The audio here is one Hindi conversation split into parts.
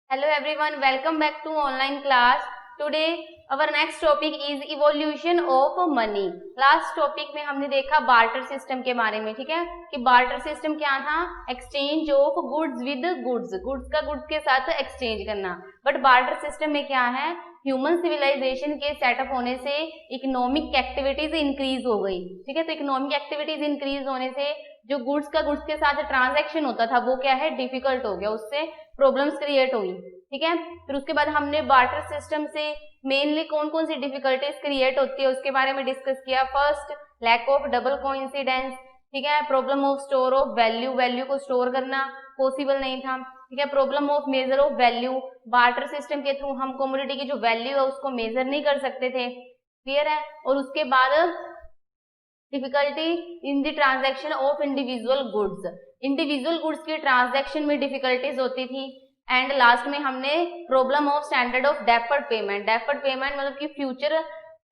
Hello everyone, welcome back to online class. Today our next topic is evolution of money. Last topic में हमने देखा बार्टर सिस्टम के बारे में, ठीक है, कि बार्टर सिस्टम क्या था, exchange of goods with goods, goods का गुड्स के साथ एक्सचेंज करना. बट बार्टर सिस्टम में क्या है, ह्यूमन सिविलाइजेशन के सेटअप होने से इकोनॉमिक एक्टिविटीज इंक्रीज हो गई, ठीक है. तो इकोनॉमिक एक्टिविटीज इंक्रीज होने से जो गुड्स का गुड्स के साथ ट्रांजैक्शन होता था वो क्या है, डिफिकल्ट हो गया, उससे प्रॉब्लम्स क्रिएट हुई, ठीक है. फिर उसके बाद हमने बार्टर सिस्टम से मेनली कौन कौन सी डिफिकल्टीज क्रिएट होती है उसके बारे में डिस्कस किया. First, lack of double coincidence, ठीक है. Problem of store of value, value को स्टोर करना पॉसिबल नहीं था, ठीक है. Problem of measure of value, barter system के थ्रू हम कमोडिटी की जो वैल्यू है उसको मेजर नहीं कर सकते थे, क्लियर है. और उसके बाद difficulty in the transaction of individual goods, individual goods की ट्रांजैक्शन में डिफिकल्टीज होती थी. एंड लास्ट में हमने problem of standard of deferred payment, deferred payment मतलब कि फ्यूचर,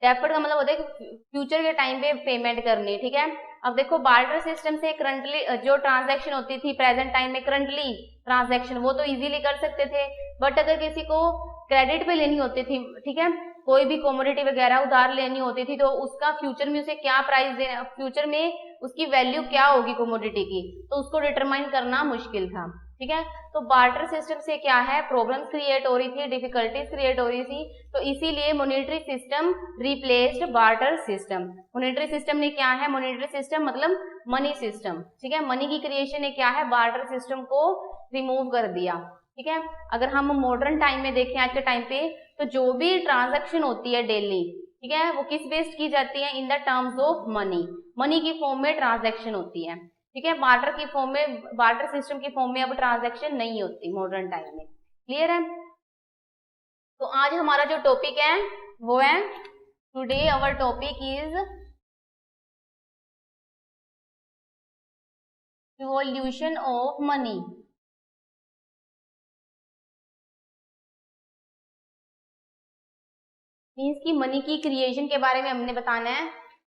डेफर्ड का मतलब होता है कि फ्यूचर के टाइम पे पेमेंट करनी, ठीक है. अब देखो बार्टर सिस्टम से करंटली जो ट्रांजैक्शन होती थी प्रेजेंट टाइम में, करंटली ट्रांजैक्शन वो तो इजीली कर सकते थे. बट अगर किसी को क्रेडिट पे लेनी होती थी, ठीक है, कोई भी कमोडिटी वगैरह उधार लेनी होती थी तो उसका फ्यूचर में उसे क्या प्राइस देना, फ्यूचर में उसकी वैल्यू क्या होगी कमोडिटी की, तो उसको डिटरमाइन करना मुश्किल था, ठीक है. तो बार्टर सिस्टम से क्या है, प्रॉब्लम्स क्रिएट हो रही थी, डिफिकल्टीज क्रिएट हो रही थी. तो इसीलिए monetary system replaced barter system. Monetary system ने क्या है, मॉनेटरी सिस्टम मतलब मनी सिस्टम, ठीक है. मनी की क्रिएशन ने क्या है, बार्टर सिस्टम को रिमूव कर दिया, ठीक है. अगर हम मॉडर्न टाइम में देखें आज के टाइम पे, तो जो भी ट्रांजैक्शन होती है डेली, ठीक है, वो किस बेस्ड की जाती है, in the terms of money, money की फॉर्म में ट्रांजैक्शन होती है, ठीक है. बार्टर की फॉर्म में, बार्टर सिस्टम की फॉर्म में अब ट्रांजैक्शन नहीं होती मॉडर्न टाइम में, क्लियर है. तो आज हमारा जो टॉपिक है वो है, today our topic is evolution of money. Means की मनी की क्रिएशन के बारे में हमने बताना है.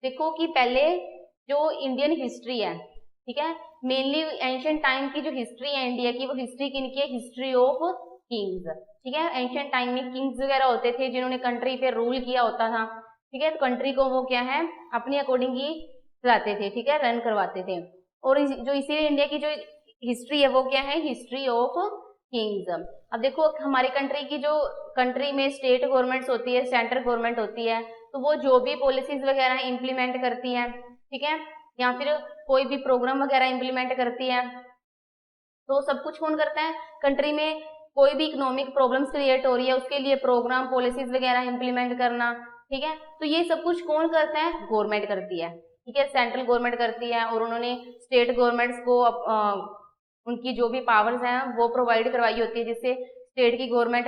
देखो कि पहले जो इंडियन हिस्ट्री है, ठीक है, मेनली एंशियंट टाइम की जो हिस्ट्री है इंडिया की, वो हिस्ट्री किनकी है, हिस्ट्री ऑफ किंग्स, ठीक है. एंशियंट टाइम में किंग्स वगैरह होते थे जिन्होंने कंट्री पे रूल किया होता था, ठीक है. तो कंट्री को वो क्या है, अपनी अकॉर्डिंग ही चलाते थे, ठीक है, रन करवाते थे. और जो इसीलिए इंडिया की जो हिस्ट्री है वो क्या है, हिस्ट्री ऑफ किंग्स. अब देखो हमारी कंट्री की जो, कंट्री में स्टेट गवर्नमेंट्स होती है, सेंट्रल गवर्नमेंट होती है, तो वो जो भी पॉलिसीज वगैरह इंप्लीमेंट करती है, ठीक है, या फिर कोई भी प्रोग्राम वगैरह इंप्लीमेंट करती है, तो सब कुछ कौन करता है, कंट्री में कोई भी इकोनॉमिक प्रॉब्लम्स क्रिएट हो रही है उसके लिए प्रोग्राम पॉलिसीज वगैरह इंप्लीमेंट करना, ठीक है. तो ये सब कुछ कौन करता है, गवर्नमेंट करती है, ठीक है, सेंट्रल गवर्नमेंट करती है. और उन्होंने स्टेट गवर्नमेंट्स को उनकी जो भी पावर्स हैं वो प्रोवाइड करवाई होती है, जिससे स्टेट की गवर्नमेंट,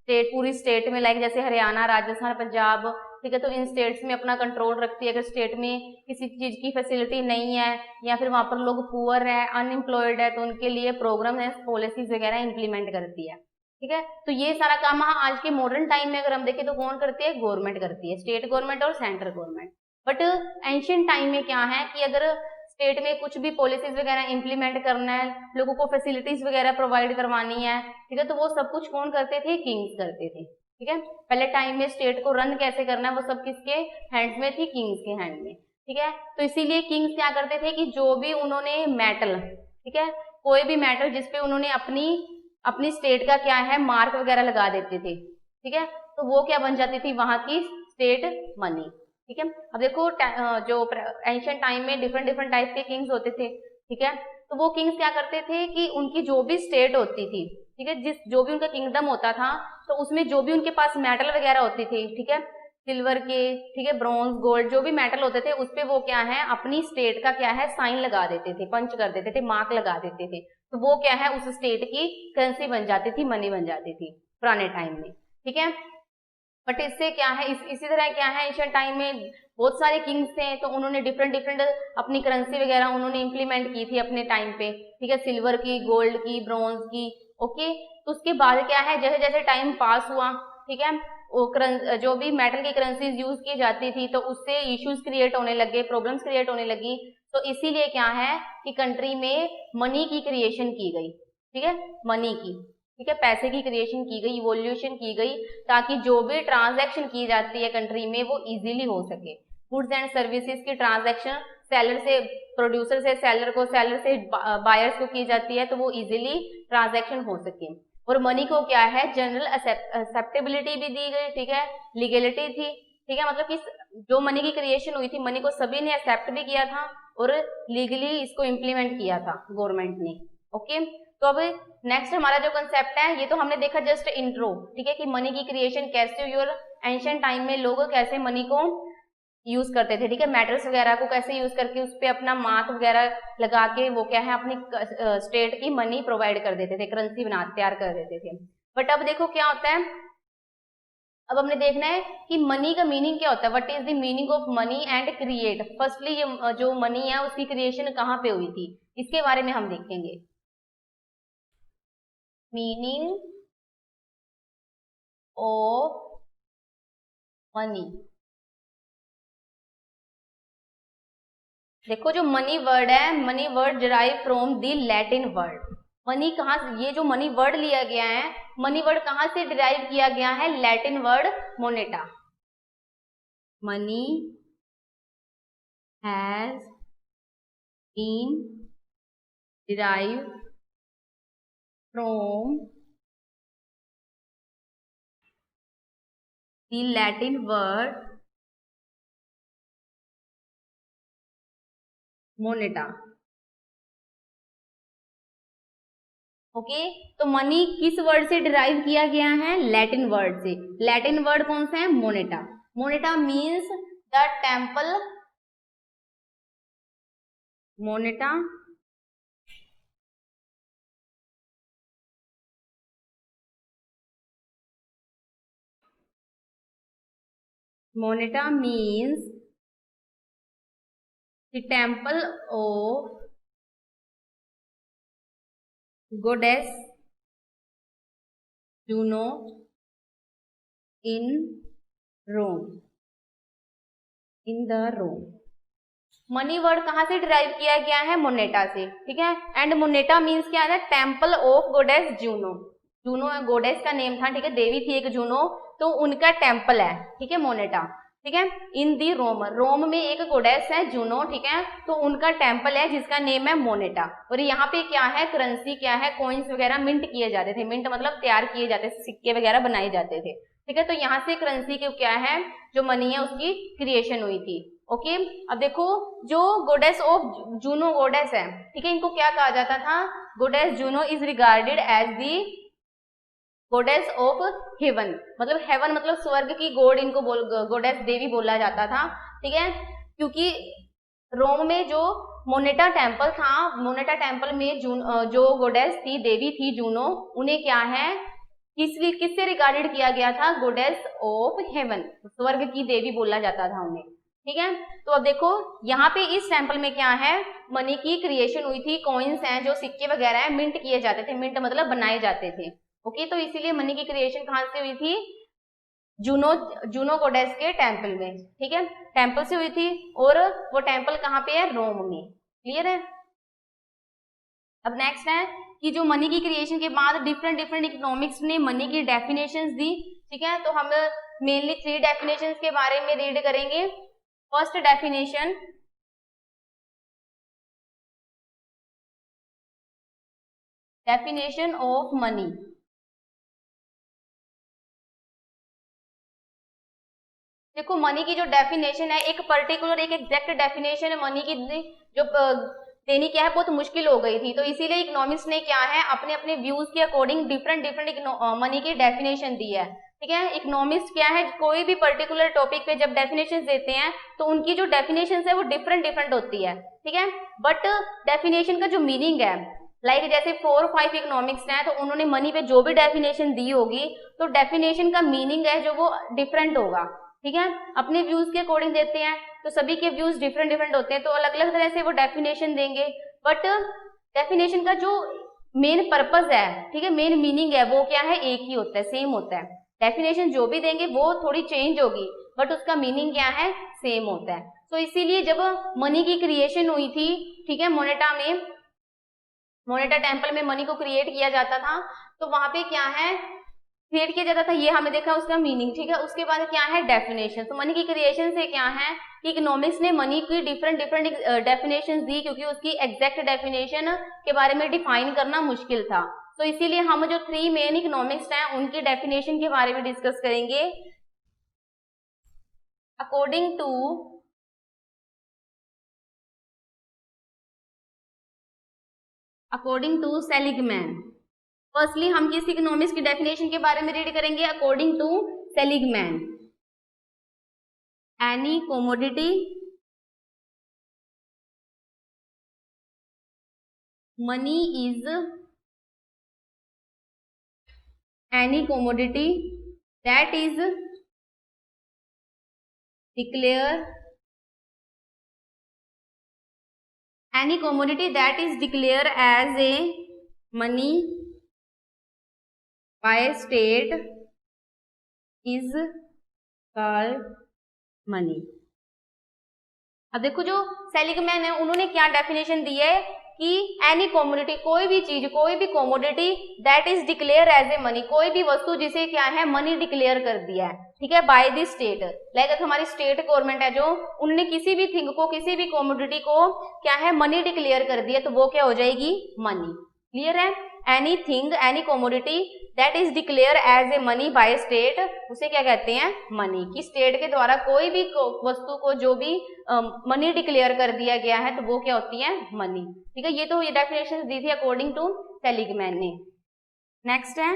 स्टेट पूरी स्टेट में, लाइक जैसे हरियाणा, राजस्थान, पंजाब, ठीक है, तो इन स्टेट्स में अपना कंट्रोल रखती है. अगर स्टेट में किसी चीज की फैसिलिटी नहीं है या फिर वहां पर लोग पुअर है, अनएम्प्लॉयड है, तो उनके लिए प्रोग्राम है, पॉलिसीज वगैरह इंप्लीमेंट करती है, ठीक है. तो ये सारा काम आज के मॉडर्न टाइम में अगर हम देखें तो कौन करती है, गवर्नमेंट करती है, स्टेट गवर्नमेंट और central government. But ancient time में क्या है कि अगर स्टेट में कुछ भी पॉलिसीज वगैरह इंप्लीमेंट करना है, लोगों को फैसिलिटीज वगैरह प्रोवाइड करवानी है, ठीक है, तो वो सब कुछ कौन करते थे, किंग्स करते थे, ठीक है. पहले टाइम में स्टेट को रन कैसे करना है वो सब किसके हैंड्स में थी, किंग्स के हैंड में, ठीक है. तो इसीलिए किंग्स क्या करते थे कि जो भी उन्होंने मेटल, ठीक है, कोई भी मेटल जिसपे उन्होंने अपनी स्टेट का क्या है, मार्क वगैरह लगा देते थे, ठीक है, तो वो क्या बन जाती थी, वहां की स्टेट मनी, ठीक है. अब देखो जो एंशियंट टाइम में डिफरेंट डिफरेंट टाइप के किंग्स होते थे, ठीक है, तो वो किंग्स क्या करते थे कि उनकी जो भी स्टेट होती थी, ठीक है, जो भी उनका किंगडम होता था, तो उसमें जो भी उनके पास मेटल वगैरह होती थी, ठीक है, सिल्वर के, ठीक है, ब्रॉन्ज, गोल्ड, जो भी मेटल होते थे उस पे वो क्या है, अपनी स्टेट का क्या है, साइन लगा देते थे, पंच कर देते थे, मार्क लगा देते थे. तो वो क्या है, उस स्टेट की करेंसी बन जाती थी, मनी बन जाती थी पुराने टाइम में, ठीक है. बट इससे क्या है, इसी तरह क्या है, एंशियंट टाइम में बहुत सारे किंग्स थे, तो उन्होंने डिफरेंट डिफरेंट अपनी करेंसी वगैरह उन्होंने इंप्लीमेंट की थी अपने टाइम पे, ठीक है, सिल्वर की, गोल्ड की, ब्रॉन्ज की, ओके. तो उसके बाद क्या है, जैसे जैसे टाइम पास हुआ, ठीक है, वो जो भी मेटल की करेंसीज यूज की जाती थी तो उससे इश्यूज क्रिएट होने लगे, प्रॉब्लम्स क्रिएट होने लगी. तो इसीलिए क्या है कि कंट्री में मनी की क्रिएशन की गई, ठीक है, मनी की, ठीक है, पैसे की क्रिएशन की गई, इवोल्यूशन की गई, ताकि जो भी ट्रांजैक्शन की जाती है कंट्री में वो इजीली हो सके। गुड्स एंड सर्विसेज की ट्रांजैक्शन सेलर से प्रोड्यूसर से सेलर को, सेलर से बायर्स को की जाती है, तो वो इजीली ट्रांजैक्शन हो सके। और मनी को क्या है, जनरल एक्सेप्टेबिलिटी भी दी गई, ठीक है, लीगलिटी थी, ठीक है, मतलब कि जो मनी की क्रिएशन हुई थी मनी को सभी ने एक्सेप्ट भी किया था और लीगली इसको इम्प्लीमेंट किया था गवर्नमेंट ने। ओके, तो अब नेक्स्ट हमारा जो कंसेप्ट है, ये तो हमने देखा जस्ट इंट्रो, ठीक है, कि मनी की क्रिएशन कैसे हुई और एंशिएंट टाइम में लोग कैसे मनी को यूज करते थे, ठीक है, मेटल्स वगैरह को कैसे यूज करके उस पर अपना मार्क वगैरह लगा के वो क्या है अपनी स्टेट की मनी प्रोवाइड कर देते थे, करेंसी बना तैयार कर देते थे। बट अब देखो क्या होता है, अब हमने देखना है कि मनी का मीनिंग क्या होता है, what is the meaning of money and create. Firstly ये जो मनी है उसकी क्रिएशन कहाँ पे हुई थी, इसके बारे में हम देखेंगे। मीनिंग ऑफ मनी, देखो जो मनी वर्ड है, money word derive from the Latin word. Money कहाँ से, ये जो मनी वर्ड लिया गया है, मनी वर्ड कहाँ से डिराइव किया गया है, Latin word Moneta. Money has been derive from the Latin word Moneta. Okay, तो मनी किस वर्ड से डिराइव किया गया है, लैटिन वर्ड से। लैटिन वर्ड कौन सा है, Moneta. Moneta means the temple, Moneta Moneta means the temple of goddess Juno in Rome, in the Rome। Money word कहाँ से डिराइव किया गया है, मोनेटा से, ठीक है। एंड मोनेटा मीन्स क्या है, टेम्पल ऑफ गोडेस जूनो। जूनो गोडेस का नेम था, ठीक है, देवी थी एक जूनो, तो उनका टेम्पल है, ठीक है, मोनेटा, ठीक है। इन दी रोम, रोम में एक गोडेस है जूनो, ठीक है, तो उनका टेम्पल है जिसका नेम है मोनेटा। और यहाँ पे क्या है, करेंसी क्या है, कॉइन्स वगैरह मिंट किए जाते थे, मिंट मतलब तैयार किए जाते थे, सिक्के वगैरह बनाए जाते थे, ठीक है। तो यहाँ से करेंसी के क्या है, जो मनी है उसकी क्रिएशन हुई थी। ओके, अब देखो जो गोडेस ऑफ जूनो गोडेस है, ठीक है, इनको क्या कहा जाता था, goddess Juno is regarded as the goddess of heaven, मतलब हेवन मतलब स्वर्ग की गॉड, इनको गोडेस देवी बोला जाता था, ठीक है। क्योंकि रोम में जो मोनेटा टेम्पल था, मोनेटा टेम्पल में जो गोडेस थी, देवी थी जूनो, उन्हें क्या है, किससे रिगार्डेड किया गया था, गोडेस ऑफ हेवन, स्वर्ग की देवी बोला जाता था उन्हें, ठीक है। तो अब देखो यहाँ पे इस टेम्पल में क्या है, मनी की क्रिएशन हुई थी, कॉइन्स हैं जो सिक्के वगैरह है मिंट किए जाते थे, मिंट मतलब बनाए जाते थे। ओके, तो इसीलिए मनी की क्रिएशन कहाँ से हुई थी, जूनो गोडेस के टेम्पल में, ठीक है, टेम्पल से हुई थी। और वो टेम्पल कहाँ पे है, रोम में। क्लियर है। अब नेक्स्ट है कि जो मनी की क्रिएशन के बाद डिफरेंट डिफरेंट इकोनॉमिक्स ने मनी की डेफिनेशंस दी, ठीक है। तो हम मेनली 3 डेफिनेशंस के बारे में रीड करेंगे। First definition, definition of money. देखो मनी की जो डेफिनेशन है, एक पर्टिकुलर एक एग्जैक्ट डेफिनेशन मनी की जो देनी क्या है बहुत मुश्किल हो गई थी, तो इसीलिए इकोनॉमिक्स ने क्या है अपने अपने व्यूज के अकॉर्डिंग डिफरेंट डिफरेंट मनी की डेफिनेशन दी है, ठीक है। इकोनॉमिक्स क्या है, कोई भी पर्टिकुलर टॉपिक पे जब डेफिनेशन देते हैं तो उनकी जो डेफिनेशन है वो डिफरेंट डिफरेंट होती है, ठीक है। बट डेफिनेशन का जो मीनिंग है, लाइक जैसे 4 और 5 इकोनॉमिक्स हैं, तो उन्होंने मनी पे जो भी डेफिनेशन दी होगी, तो डेफिनेशन का मीनिंग है जो वो डिफरेंट होगा, ठीक है। अपने व्यूज के अकॉर्डिंग देते हैं, तो सभी के व्यूज डिफरेंट डिफरेंट होते हैं, तो अलग अलग तरह से वो डेफिनेशन देंगे। बट डेफिनेशन का जो मेन पर्पस है, ठीक है, मेन मीनिंग है, वो क्या है, एक ही होता है, सेम होता है। डेफिनेशन जो भी देंगे वो थोड़ी चेंज होगी, बट उसका मीनिंग क्या है, सेम होता है। तो इसीलिए जब मनी की क्रिएशन हुई थी, ठीक है, मोनेटा में, मोनेटा टेम्पल में मनी को क्रिएट किया जाता था, तो वहां पे क्या है क्रिएट किया जाता था, ये हमें देखा उसका मीनिंग, ठीक है। उसके बाद क्या है डेफिनेशन। तो मनी की क्रिएशन से क्या है कि इकोनॉमिक्स ने मनी की डिफरेंट डेफिनेशन दी, क्योंकि उसकी एग्जैक्ट डेफिनेशन के बारे में डिफाइन करना मुश्किल था। तो इसीलिए हम जो 3 मेन इकोनॉमिक्स हैं उनकी डेफिनेशन के बारे में डिस्कस करेंगे। अकॉर्डिंग टू सेलिगमैन, फर्स्टली हम किस इकोनॉमिक्स की डेफिनेशन के बारे में रीड करेंगे। According to Seligman, any commodity money is any commodity that is declare any commodity that is declared as a money by state is called money। अब देखो जो सेलिगमैन है उन्होंने क्या डेफिनेशन दी है कि एनी कमोडिटी, कोई भी चीज, कोई भी commodity that is declare as a money, कोई भी वस्तु जिसे क्या है मनी डिक्लेयर कर दिया है, ठीक है, बाय द स्टेट। लाइक हमारी स्टेट गवर्नमेंट है जो, उन्होंने किसी भी थिंग को, किसी भी कमोडिटी को क्या है मनी डिक्लेयर कर दिया, तो वो क्या हो जाएगी मनी। क्लियर है। Any thing, any commodity that is declare as a money by state, उसे क्या कहते हैं मनी। कि स्टेट के द्वारा कोई भी वस्तु को जो भी मनी डिक्लेयर कर दिया गया है तो वो क्या होती है मनी, ठीक है। ये तो ये डेफिनेशन दी थी अकॉर्डिंग टू सेलिगमैन ने। नेक्स्ट है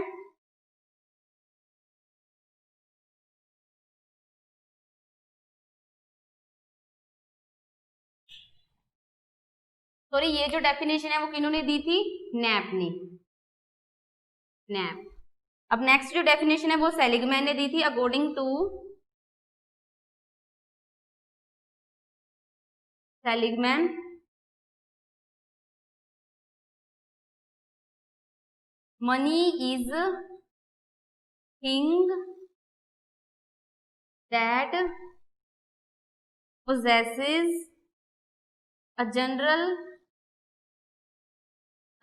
सॉरी, ये जो डेफिनेशन है वो किन्होंने दी थी, नैप ने, नैप। अब नेक्स्ट जो डेफिनेशन है वो सेलिगमैन ने दी थी। According to Seligman, money is thing that possesses a general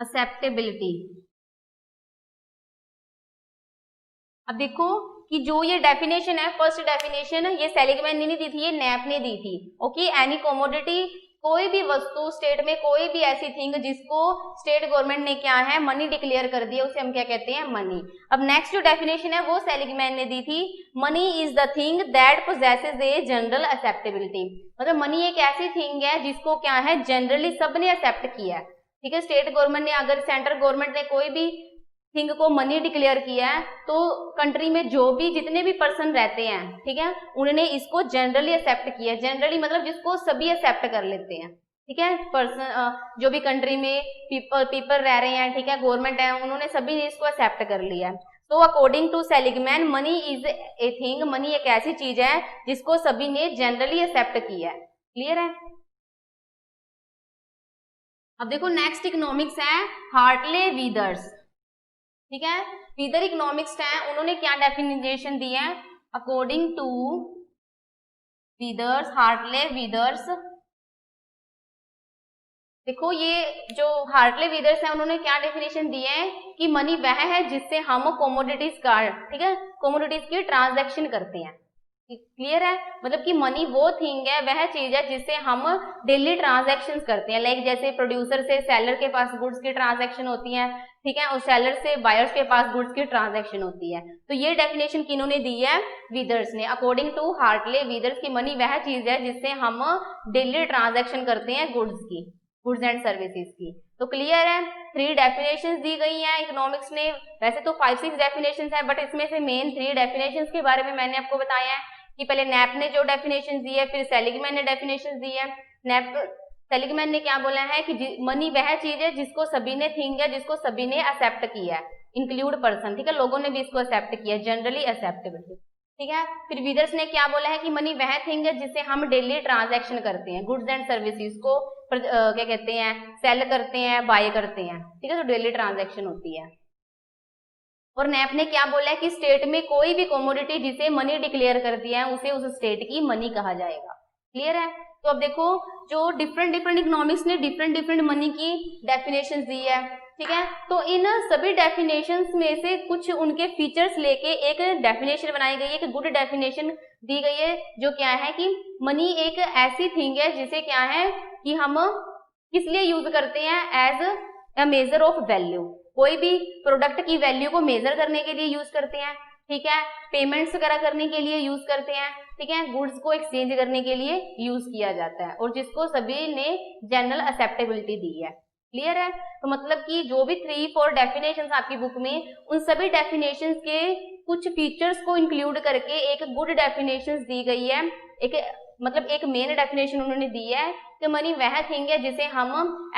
acceptability। अब देखो कि जो ये डेफिनेशन है, फर्स्ट डेफिनेशन ये सेलिगमैन ने नहीं दी थी, ये नैप ने दी थी। ओके, एनी कमोडिटी, कोई भी वस्तु, स्टेट में कोई भी ऐसी थिंग जिसको स्टेट गवर्नमेंट ने क्या है मनी डिक्लेयर कर दिया, उसे हम क्या कहते हैं मनी। अब नेक्स्ट जो डेफिनेशन है वो सेलिगमैन ने दी थी, money is the thing that possesses a general acceptability. मतलब मनी एक ऐसी थिंग है जिसको क्या है जनरली सबने एक्सेप्ट किया है, ठीक है। स्टेट गवर्नमेंट ने, अगर सेंट्रल गवर्नमेंट ने कोई भी थिंग को मनी डिक्लेयर किया है तो कंट्री में जो भी जितने भी पर्सन रहते हैं, ठीक है, उन्होंने इसको जनरली एक्सेप्ट किया है। जनरली मतलब जिसको सभी एक्सेप्ट कर लेते हैं, ठीक है। पर्सन जो भी कंट्री में पीपल रह रहे हैं, ठीक है, गवर्नमेंट है, उन्होंने सभी ने इसको एक्सेप्ट कर लिया है। तो according to Seligman, money is a thing, money एक ऐसी चीज है जिसको सभी ने जनरली एक्सेप्ट किया है। क्लियर है। अब देखो नेक्स्ट इकोनॉमिक्स है हार्टले वीदर्स, ठीक है। वीदर इकोनॉमिक्स है, उन्होंने क्या डेफिनेशन दी है। अकॉर्डिंग टू वीदर्स, हार्टले वीदर्स, देखो ये जो हार्टले वीदर्स है उन्होंने क्या डेफिनेशन दी है कि मनी वह है जिससे हम कमोडिटीज का, ठीक है, कमोडिटीज की ट्रांजैक्शन करते हैं। क्लियर है। मतलब कि मनी वो थिंग है, वह चीज है जिससे हम डेली ट्रांजैक्शन करते हैं। लाइक जैसे प्रोड्यूसर से सेलर के पास गुड्स की ट्रांजैक्शन होती है, ठीक है, और सेलर से बायर्स के पास गुड्स की ट्रांजैक्शन होती है। तो ये डेफिनेशन किन्होंने दी है, वीदर्स ने। अकॉर्डिंग टू हार्टले वीदर्स की मनी वह चीज है जिससे हम डेली ट्रांजैक्शन करते हैं गुड्स की, गुड्स एंड सर्विसेज की। तो क्लियर है, 3 डेफिनेशंस दी गई हैं इकोनॉमिक्स ने। वैसे तो 5-6 डेफिनेशंस हैं, बट इसमें से मेन 3 डेफिनेशंस के बारे में मैंने आपको बताया है कि पहले नैप ने जो डेफिनेशन दी है, फिर सेलिगमैन ने डेफिनेशन दी है। सेलिगमैन ने क्या बोला है कि मनी वह चीज है जिसको सभी ने, थिंग है जिसको सभी ने एक्सेप्ट किया है, इंक्लूड पर्सन, ठीक है, लोगों ने भी इसको एक्सेप्ट किया, जनरली एक्सेप्टेबल, ठीक है। फिर वीदर्स ने क्या बोला है कि मनी वह थिंग है जिससे हम डेली ट्रांजैक्शन करते हैं, गुड्स एंड सर्विसेज को क्या कहते हैं, सेल करते हैं, बाय करते हैं, ठीक है, तो डेली ट्रांजैक्शन होती है। और नैप ने क्या बोला है कि स्टेट में कोई भी कमोडिटी जिसे मनी डिक्लेयर कर दिया है उसे उस स्टेट की मनी कहा जाएगा। क्लियर है। तो अब देखो जो डिफरेंट इकोनॉमिक्स ने डिफरेंट मनी की डेफिनेशंस दी है, ठीक है। तो इन सभी डेफिनेशंस में से कुछ उनके फीचर्स लेके एक डेफिनेशन बनाई गई है, एक गुड डेफिनेशन दी गई है, जो क्या है कि मनी एक ऐसी थिंग है जिसे क्या है कि हम किस लिए यूज करते हैं, as a measure of value. कोई भी प्रोडक्ट की वैल्यू को मेजर करने के लिए यूज करते हैं, ठीक है, पेमेंट्स वगैरह करने के लिए यूज करते हैं, ठीक है, गुड्स को एक्सचेंज करने के लिए यूज किया जाता है, और जिसको सभी ने जनरल एक्सेप्टेबिलिटी दी है। क्लियर है। तो मतलब कि जो भी 3-4 डेफिनेशंस आपकी बुक में, उन सभी डेफिनेशंस के कुछ फीचर्स को इंक्लूड करके एक गुड डेफिनेशंस दी गई है। एक मतलब एक मेन डेफिनेशन उन्होंने दी है कि मनी वह थिंग है जिसे हम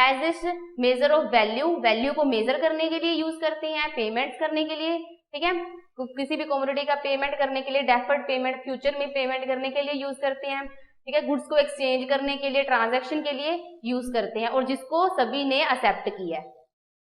एज इस मेजर ऑफ वैल्यू को मेजर करने के लिए यूज करते हैं, पेमेंट्स करने के लिए, ठीक है, किसी भी कमोडिटी का पेमेंट करने के लिए, डेफर्ड पेमेंट फ्यूचर में पेमेंट करने के लिए यूज करते हैं, ठीक है, गुड्स को एक्सचेंज करने के लिए, ट्रांजैक्शन के लिए यूज करते हैं, और जिसको सभी ने एक्सेप्ट किया है।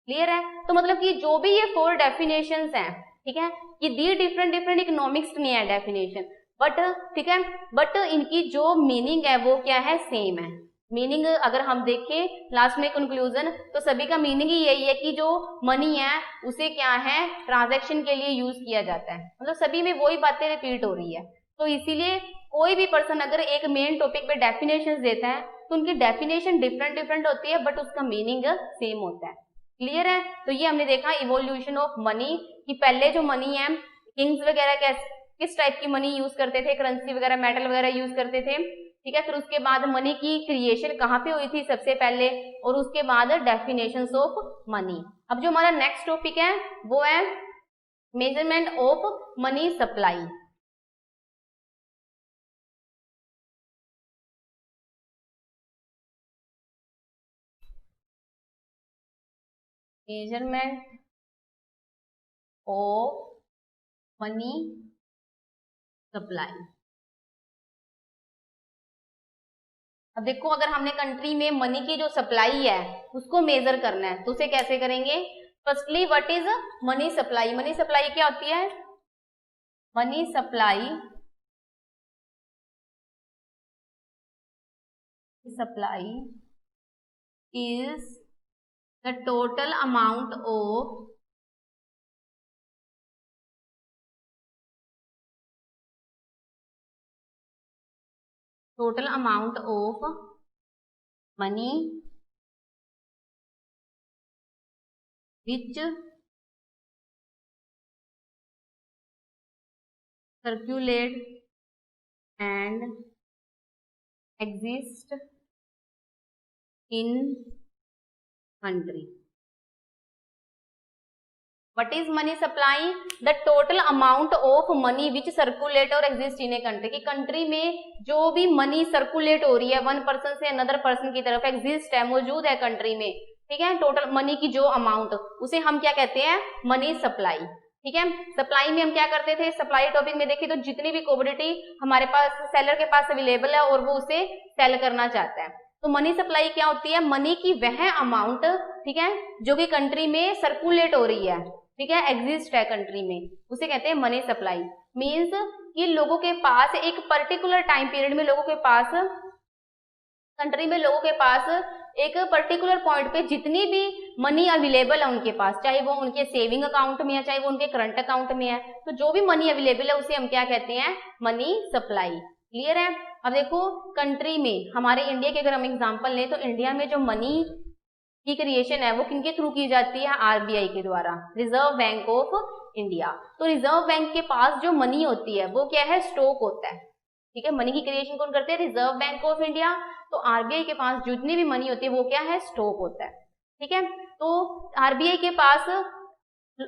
क्लियर है। तो मतलब कि जो भी ये 4 डेफिनेशंस हैं, ठीक है, ये दी डिफरेंट इकोनॉमिक्स में है डेफिनेशन, बट ठीक है, बट इनकी जो मीनिंग है वो क्या है, सेम है। मीनिंग अगर हम देखें लास्ट में कंक्लूजन, तो सभी का मीनिंग ही यही है कि जो मनी है उसे क्या है ट्रांजैक्शन के लिए यूज किया जाता है। मतलब सभी में वही बातें रिपीट हो रही है। तो इसीलिए कोई भी पर्सन अगर एक मेन टॉपिक पे डेफिनेशन देता है तो उनकी डेफिनेशन डिफरेंट होती है, बट उसका मीनिंग सेम होता है। क्लियर है। तो ये हमने देखा इवोल्यूशन ऑफ मनी, कि पहले जो मनी है, किंग्स वगैरह किस टाइप की मनी यूज करते थे, करेंसी वगैरह, मेटल वगैरह यूज करते थे, ठीक है। फिर उसके बाद मनी की क्रिएशन कहाँ पे हुई थी सबसे पहले, और उसके बाद डेफिनेशंस ऑफ मनी। अब जो हमारा नेक्स्ट टॉपिक है वो है measurement of money supply. Measurement of money supply. अब देखो, अगर हमने कंट्री में मनी की जो सप्लाई है उसको मेजर करना है तो उसे कैसे करेंगे। Firstly what is money supply. Money supply क्या होती है। Money supply is the total amount of money which circulate and exist in country. What is money supply? The total amount of money which circulate or exist in a country. कि कंट्री में जो भी मनी सर्कुलेट हो रही है वन पर्सन से अनदर पर्सन की तरफ, एग्जिस्ट है, मौजूद है कंट्री में, ठीक है, टोटल मनी की जो अमाउंट, उसे हम क्या कहते हैं, मनी सप्लाई। ठीक है। सप्लाई में हम क्या करते थे, सप्लाई टॉपिक में देखिए तो जितनी भी कमोडिटी हमारे पास सेलर के पास अवेलेबल है और वो उसे सेल करना चाहता है, तो मनी सप्लाई क्या होती है, मनी की वह अमाउंट, ठीक है, जो कि कंट्री में सर्कुलेट हो रही है, ठीक है, एग्जिस्ट है कंट्री में, उसे कहते हैं मनी सप्लाई। मींस कि लोगों के पास एक पर्टिकुलर टाइम पीरियड में, लोगों के पास कंट्री में, लोगों के पास एक पर्टिकुलर पॉइंट पे जितनी भी मनी अवेलेबल है उनके पास, चाहे वो उनके सेविंग अकाउंट में है, चाहे वो उनके करंट अकाउंट में है, तो जो भी मनी अवेलेबल है उसे हम क्या कहते हैं, मनी सप्लाई। क्लियर है। अब देखो कंट्री में, हमारे इंडिया के अगर हम एग्जांपल लें तो इंडिया में जो मनी की क्रिएशन है वो किनके थ्रू की जाती है, आरबीआई के द्वारा, रिजर्व बैंक ऑफ इंडिया। तो रिजर्व बैंक के पास जो मनी होती है वो क्या है, स्टॉक होता है। ठीक है, मनी की क्रिएशन कौन करते हैं, रिजर्व बैंक ऑफ इंडिया। तो आरबीआई के पास जितनी भी मनी होती है वो क्या है, स्टॉक होता है। ठीक है, तो आरबीआई के पास,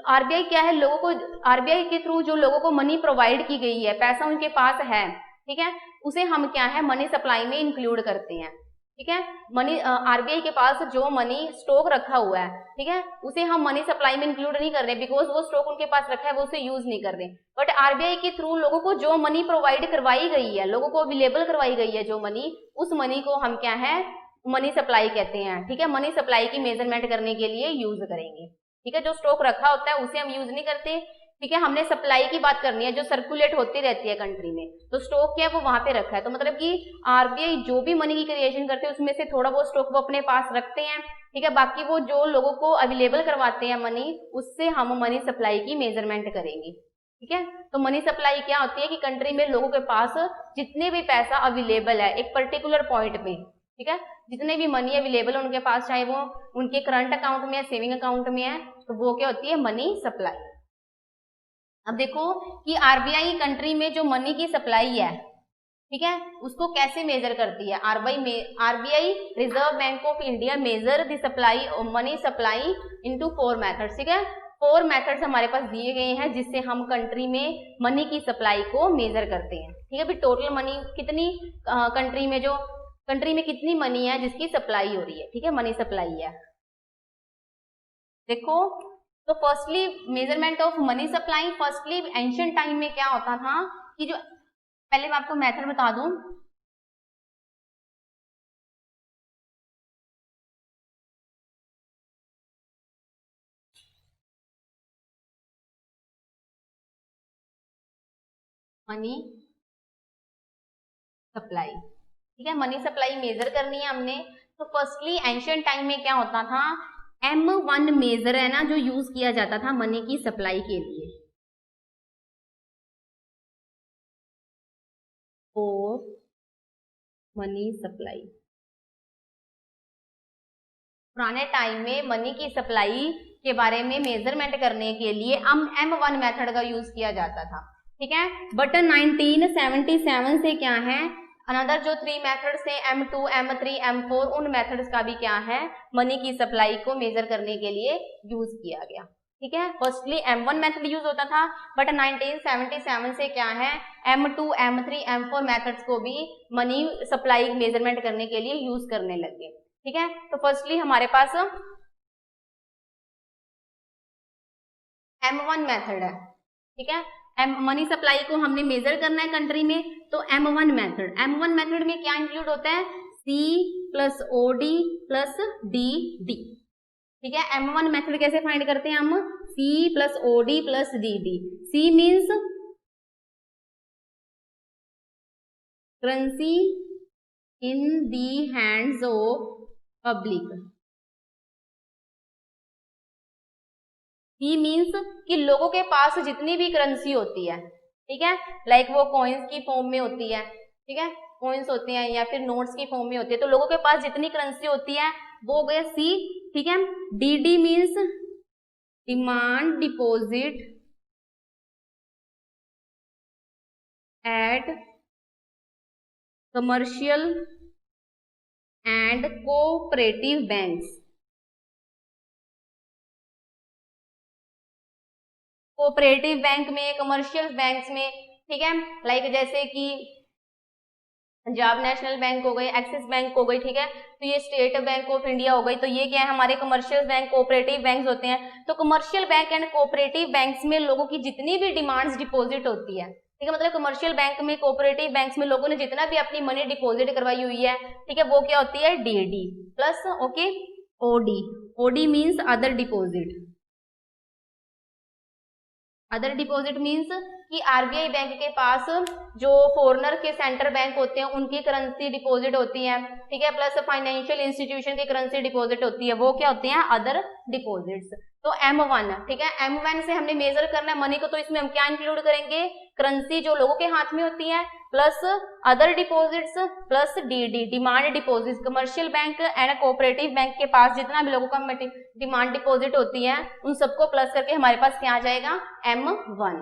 आरबीआई क्या है, लोगों को, आरबीआई के थ्रू जो लोगों को मनी प्रोवाइड की गई है, पैसा उनके पास है, ठीक है, उसे हम क्या है, मनी सप्लाई में इंक्लूड करते हैं। ठीक है, मनी, आरबीआई के पास जो मनी स्टॉक रखा हुआ है, ठीक है, उसे हम मनी सप्लाई में इंक्लूड नहीं कर रहे, बिकॉज वो स्टॉक उनके पास रखा है, वो उसे यूज नहीं कर रहे। बट आरबीआई के थ्रू लोगों को जो मनी प्रोवाइड करवाई गई है, लोगों को अवेलेबल करवाई गई है जो मनी, उस मनी को हम क्या है, मनी सप्लाई कहते हैं। ठीक है, मनी सप्लाई की मेजरमेंट करने के लिए यूज करेंगे। ठीक है, जो स्टॉक रखा होता है उसे हम यूज नहीं करते, ठीक है, हमने सप्लाई की बात करनी है जो सर्कुलेट होती रहती है कंट्री में, तो स्टॉक क्या है वो वहां पे रखा है। तो मतलब कि आरबीआई जो भी मनी की क्रिएशन करते हैं उसमें से थोड़ा बहुत स्टॉक वो अपने पास रखते हैं, ठीक है, बाकी वो जो लोगों को अवेलेबल करवाते हैं मनी, उससे हम मनी सप्लाई की मेजरमेंट करेंगे। ठीक है, तो मनी सप्लाई क्या होती है कि कंट्री में लोगों के पास जितने भी पैसा अवेलेबल है एक पर्टिकुलर पॉइंट पे, ठीक है, जितने भी मनी अवेलेबल है उनके पास, चाहे वो उनके करंट अकाउंट में या सेविंग अकाउंट में है, तो वो क्या होती है मनी सप्लाई। अब देखो कि आरबीआई कंट्री में जो मनी की सप्लाई है, ठीक है, उसको कैसे मेजर करती है। RBI reserve bank of India measure the supply money supply into 4 methods, ठीक है, 4 मेथड्स हमारे पास दिए गए हैं जिससे हम कंट्री में मनी की सप्लाई को मेजर करते हैं। ठीक है, अभी टोटल मनी कितनी कंट्री में कितनी मनी है जिसकी सप्लाई हो रही है, ठीक है, मनी सप्लाई है। देखो तो firstly measurement of money supply, firstly ancient time में क्या होता था कि जो, पहले मैं आपको मेथड बता दूं, मनी सप्लाई, ठीक है, मनी सप्लाई मेजर करनी है हमने, तो फर्स्टली एंशिएंट टाइम में क्या होता था, M1 मेजर है ना जो यूज किया जाता था मनी की सप्लाई के लिए, फॉर मनी सप्लाई। पुराने टाइम में मनी की सप्लाई के बारे में मेजरमेंट करने के लिए M1 मेथड का यूज किया जाता था, ठीक है, बट 1977 से क्या है, अनदर जो 3 मेथड्स थे M2, M3, M4, उन मेथड्स का भी क्या है मनी की सप्लाई को मेजर करने के लिए यूज किया गया। ठीक है, फर्स्टली M1 मेथड यूज होता था, बट 1977 से क्या है M2, M3, M4 मेथड्स को भी मनी सप्लाई मेजरमेंट करने के लिए यूज करने लगे। ठीक है, तो फर्स्टली हमारे पास M1 मेथड है, ठीक है, मनी सप्लाई को हमने मेजर करना है कंट्री में, तो M1 मेथड में क्या इंक्लूड होता है, C plus OD plus DD। ठीक है, M1 मेथड कैसे फाइंड करते हैं हम, C plus OD plus DD। C means currency in the hands of public, he means कि लोगों के पास जितनी भी करेंसी होती है, ठीक है, लाइक वो कॉइन्स की फॉर्म में होती है, ठीक है, कॉइन्स होते हैं या फिर नोट्स की फॉर्म में होती है, तो लोगों के पास जितनी करेंसी होती है वो हो गया सी। ठीक है, DD means demand deposit at commercial and cooperative banks, cooperative bank में, कमर्शियल बैंक्स में, ठीक है, लाइक जैसे कि पंजाब नेशनल बैंक हो गई, एक्सिस बैंक हो गई, ठीक है, तो ये स्टेट बैंक ऑफ इंडिया हो गई, तो ये क्या है हमारे कमर्शियल बैंक कोऑपरेटिव बैंक्स होते हैं। तो commercial bank and cooperative banks में लोगों की जितनी भी डिमांड्स डिपॉजिट होती है, ठीक है, मतलब कमर्शियल बैंक में, कोऑपरेटिव बैंक्स में लोगों ने जितना भी अपनी मनी डिपॉजिट करवाई हुई है, ठीक है, वो क्या होती है DD plus okay OD. OD means other deposit, other deposit means कि आरबीआई बैंक के पास जो फॉरेनर के सेंट्रल बैंक होते हैं उनकी करेंसी डिपॉजिट होती है, ठीक है, प्लस फाइनेंशियल इंस्टीट्यूशन की करेंसी डिपॉजिट होती है, वो क्या होते हैं अदर डिपॉजिट्स। तो M1, ठीक है, M1 से हमने मेजर करना है मनी को, तो इसमें हम क्या इंक्लूड करेंगे, करेंसी जो लोगों के हाथ में होती है, plus other deposits, plus DD demand deposit, commercial bank and cooperative bank के पास जितना भी लोगों का डिमांड डिपॉजिट होती है उन सबको प्लस करके हमारे पास क्या आ जाएगा M1।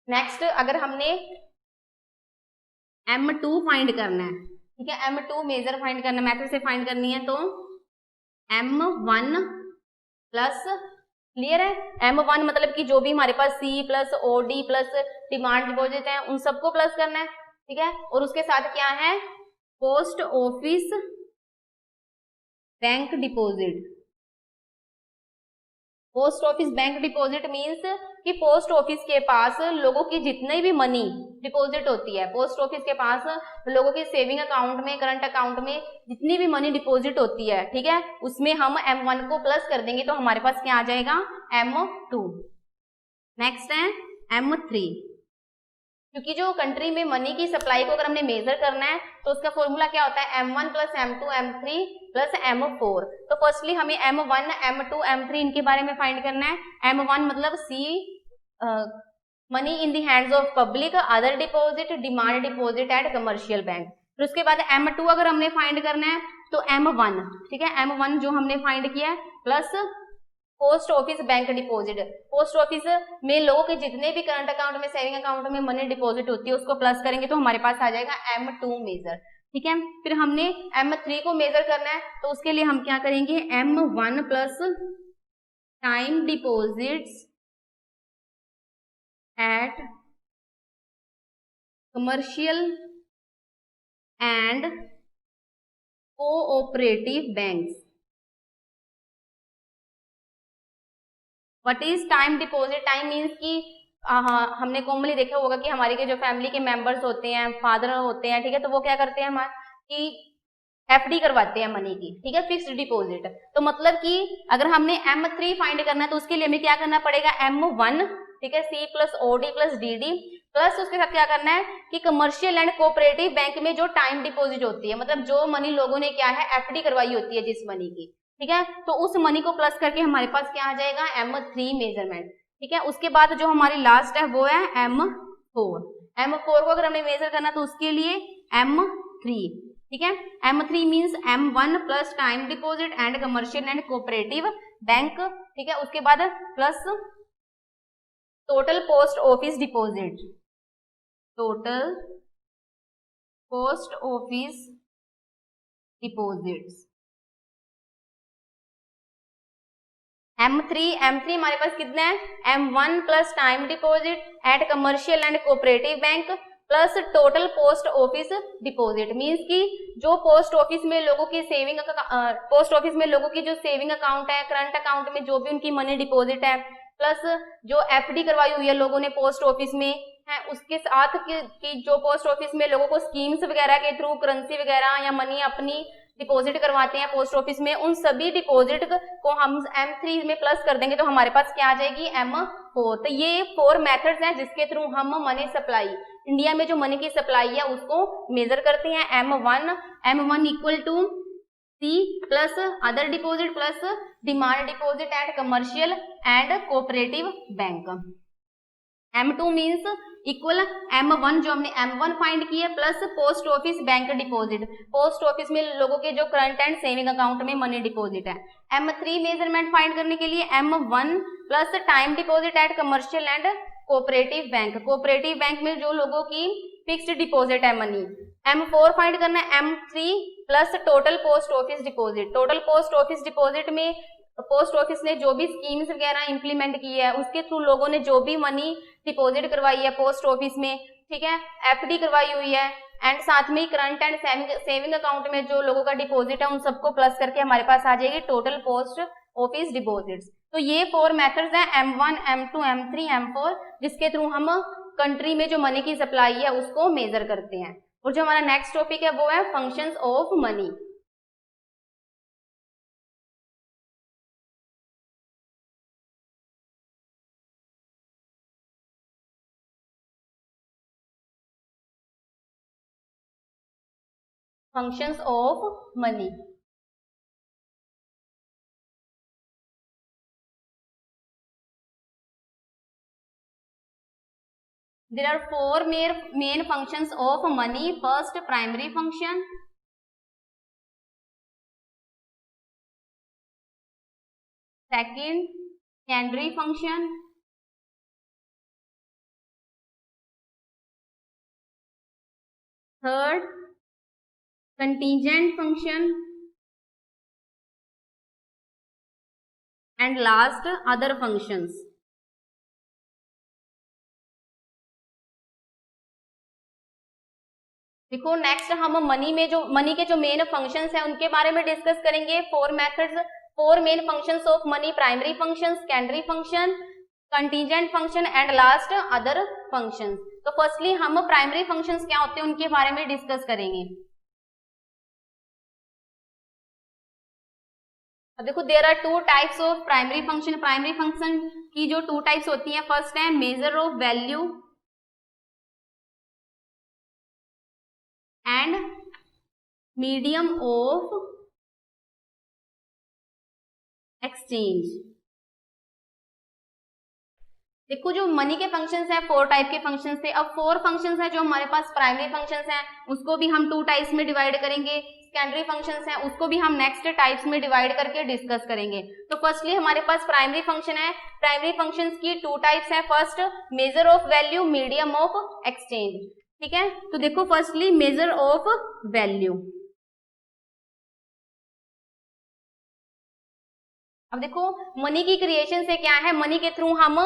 नेक्स्ट अगर हमने M2 फाइंड करना है, ठीक है, M2 मेजर फाइंड करना, मेथड से फाइंड करनी है, तो M1 प्लस, क्लियर है, M1 मतलब कि जो भी हमारे पास C plus OD plus demand deposit है उन सबको प्लस करना है, ठीक है, और उसके साथ क्या है post office bank deposit, post office bank deposit means कि पोस्ट ऑफिस के पास लोगों की जितनी भी मनी डिपॉजिट होती है, पोस्ट ऑफिस के पास लोगों के सेविंग अकाउंट में, करंट अकाउंट में जितनी भी मनी डिपॉजिट होती है, ठीक है, उसमें हम M1 को प्लस कर देंगे तो हमारे पास क्या आ जाएगा, M2। नेक्स्ट है M3, क्योंकि जो कंट्री में मनी की सप्लाई को अगर हमने मेजर करना है तो उसका फॉर्मूला क्या होता है, M1 plus M2 M3 plus M4। तो फर्स्टली हमें M1 M2 M3 इनके बारे में फाइंड करना है। M1 मतलब money in the hands of public, other deposit, demand deposit at commercial bank. फिर उसके बाद M2 अगर हमने फाइंड करना है तो M1, ठीक है, M1 जो हमने फाइंड किया है plus post office bank deposit, post office में लोगों के जितने भी करंट अकाउंट में, सेविंग अकाउंट में मनी डिपॉजिट होती है उसको प्लस करेंगे तो हमारे पास आ जाएगा M2 मेजर, ठीक है। फिर हमने M3 को मेजर करना है तो उसके लिए हम क्या करेंगे, M1 plus time deposits at commercial and cooperative banks. What is time deposit? Time means कि हमने कॉमनली देखा होगा कि हमारे के जो फैमिली के मेंबर्स होते हैं, फादर होते हैं, ठीक है, तो वो क्या करते हैं कि एफडी करवाते हैं मनी की, ठीक है, फिक्स्ड डिपॉजिट। तो मतलब कि अगर हमने M3 फाइंड करना है तो उसके लिए हमें क्या करना पड़ेगा, M1, ठीक है, C plus OD plus DD plus उसके साथ क्या करना है कि कमर्शियल एंड कोऑपरेटिव बैंक में जो टाइम डिपॉजिट होती है, मतलब जो मनी लोगों ने क्या है एफडी करवाई होती है जिस मनी की, ठीक है, तो उस मनी को प्लस करके हमारे पास क्या आ जाएगा, M3 मेजरमेंट, ठीक है। उसके बाद जो हमारी लास्ट है वो है M4। M4 को अगर हमने मेजर करना तो उसके लिए M3, ठीक है। M3 means M1 plus time deposit and commercial and cooperative bank, ठीक है। उसके बाद plus total post office deposit, total post office deposits. M3 हमारे पास कितना है, M1 plus time deposit at commercial and cooperative bank plus total post office deposit. Means कि जो पोस्ट ऑफिस में लोगों की पोस्ट ऑफिस में लोगों की जो सेविंग अकाउंट है, करंट अकाउंट में जो भी उनकी मनी डिपॉजिट है, प्लस जो एफडी करवाई हुई है लोगों ने पोस्ट ऑफिस में है, उसके साथ कि जो पोस्ट ऑफिस में लोगों को स्कीम्स वगैरह के थ्रू करेंसी वगैरह या मनी अपनी डिपॉजिट करवाते हैं पोस्ट ऑफिस में, उन सभी डिपॉजिट को हम M3 में प्लस कर देंगे तो हमारे पास क्या आ जाएगी, M4। तो ये 4 मेथड्स हैं जिसके थ्रू हम मनी सप्लाई, इंडिया में जो मनी की सप्लाई है उसको मेजर करते हैं। M1 equal to C plus other deposit plus demand deposit at commercial and cooperative bank. M2 means equal M1 जो हमने M1 फाइंड किया plus post office bank deposit, post office में लोगों के जो करंट एंड सेविंग अकाउंट में मनी डिपॉजिट है। M3 मेजरमेंट फाइंड करने के लिए M1 plus time deposit at commercial and cooperative bank, cooperative bank में जो लोगों की फिक्स्ड डिपॉजिट है मनी। M4 फाइंड करना है M3 plus total post office deposit, total post office deposit में पोस्ट ऑफिस ने जो भी स्कीम्स वगैरह इंप्लीमेंट की है उसके थ्रू लोगों ने जो भी मनी डिपॉजिट करवाई है पोस्ट ऑफिस में, ठीक है, एफडी करवाई हुई है, एंड साथ में ही करंट एंड सेविंग अकाउंट में जो लोगों का डिपॉजिट है उन सबको प्लस करके हमारे पास आ जाएगी टोटल पोस्ट ऑफिस डिपॉजिट्स। तो ये 4 मेथड्स हैं, M1 M2 M3 M4, जिसके थ्रू हम कंट्री में जो मनी की सप्लाई है उसको मेजर करते हैं। और जो हमारा नेक्स्ट टॉपिक है वो है functions of money. Functions of money. There are 4 main functions of money. First, primary function. Second, secondary function. Third, contingent function. And last, other functions. देखो नेक्स्ट हम मनी के जो मेन फंक्शंस हैं उनके बारे में डिस्कस करेंगे। 4 methods 4 main functions of money, primary function, secondary function, contingent function and last other functions. तो फर्स्टली हम प्राइमरी फंक्शंस क्या होते हैं उनके बारे में डिस्कस करेंगे। अब देखो there are 2 types of primary function. Primary function की जो 2 टाइप्स होती हैं, फर्स्ट है measure of value and medium of exchange. देखो जो मनी के फंक्शंस हैं 4 टाइप के फंक्शंस थे। अब 4 फंक्शंस हैं जो हमारे पास प्राइमरी फंक्शंस हैं उसको भी हम 2 टाइप्स में डिवाइड करेंगे। सेकेंडरी फंक्शंस हैं उसको भी हम नेक्स्ट टाइप्स में डिवाइड करके डिस्कस करेंगे। तो फर्स्टली हमारे पास प्राइमरी फंक्शन है। प्राइमरी फंक्शंस की 2 टाइप्स हैं, first major of value, medium of exchange. ठीक है, तो देखो फर्स्टली मेजर ऑफ वैल्यू। अब देखो मनी की क्रिएशन से क्या है, मनी के थ्रू हम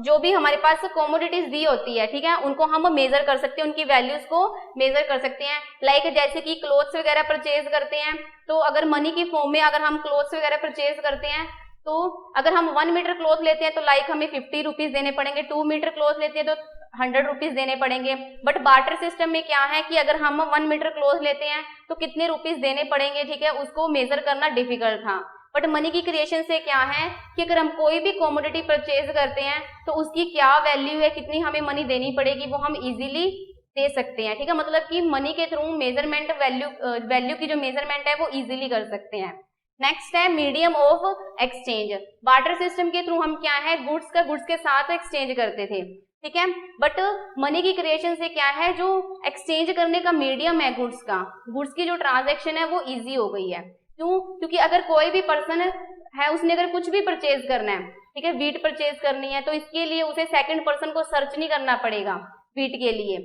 जो भी हमारे पास कॉमोडिटीज दी होती है, ठीक है, उनको हम मेजर कर सकते हैं, उनकी वैल्यूज को मेजर कर सकते हैं। लाइक जैसे कि क्लोथ्स वगैरह परचेज करते हैं, तो अगर मनी की फॉर्म में अगर हम क्लोथ्स वगैरह परचेज करते हैं तो अगर हम 1 मीटर क्लोथ लेते हैं तो लाइक हमें 50 रुपीज देने पड़ेंगे, 2 मीटर क्लोथ लेते हैं तो 100 रुपीज देने पड़ेंगे। बट बार्टर सिस्टम में क्या है कि अगर हम 1 मीटर क्लोथ लेते हैं तो कितने रुपीज देने पड़ेंगे, ठीक है, उसको मेजर करना डिफिकल्ट था। बट मनी की क्रिएशन से क्या है कि अगर हम कोई भी कमोडिटी परचेज करते हैं तो उसकी क्या वैल्यू है, कितनी हमें मनी देनी पड़ेगी, वो हम इजीली दे सकते हैं। ठीक है, मतलब कि मनी के थ्रू मेजरमेंट वैल्यू की जो मेजरमेंट है वो इजीली कर सकते हैं। नेक्स्ट है medium of exchange. Barter system के थ्रू हम क्या है गुड्स का गुड्स के साथ एक्सचेंज करते थे, ठीक है, बट मनी की क्रिएशन से क्या है जो एक्सचेंज करने का मीडियम है गुड्स का, गुड्स की जो ट्रांजैक्शन है वो इजी हो गई है। क्यों? क्योंकि अगर कोई भी पर्सन है उसने अगर कुछ भी परचेज करना है, ठीक है, वीट परचेज करनी है, तो इसके लिए उसे सेकंड पर्सन को सर्च नहीं करना पड़ेगा वीट के लिए।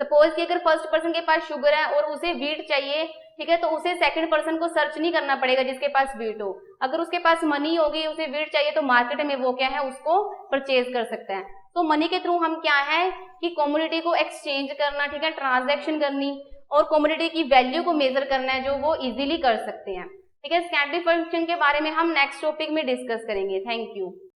सपोज कि अगर फर्स्ट पर्सन के पास शुगर है और उसे वीट चाहिए, ठीक है, तो उसे सेकंड पर्सन को सर्च नहीं करना पड़ेगा जिसके पास वीट हो। अगर उसके पास मनी होगी, उसे वीट चाहिए, तो मार्केट में वो क्या है उसको परचेज कर सकता है। तो मनी के थ्रू हम क्या है कि कमोडिटी को एक्सचेंज करना, ठीक है, ट्रांजैक्शन करनी और कमोडिटी की वैल्यू को मेजर करना है जो वो इजीली कर सकते हैं। ठीक है, सेकेंडरी फंक्शन के बारे में हम नेक्स्ट टॉपिक में डिस्कस करेंगे। Thank you.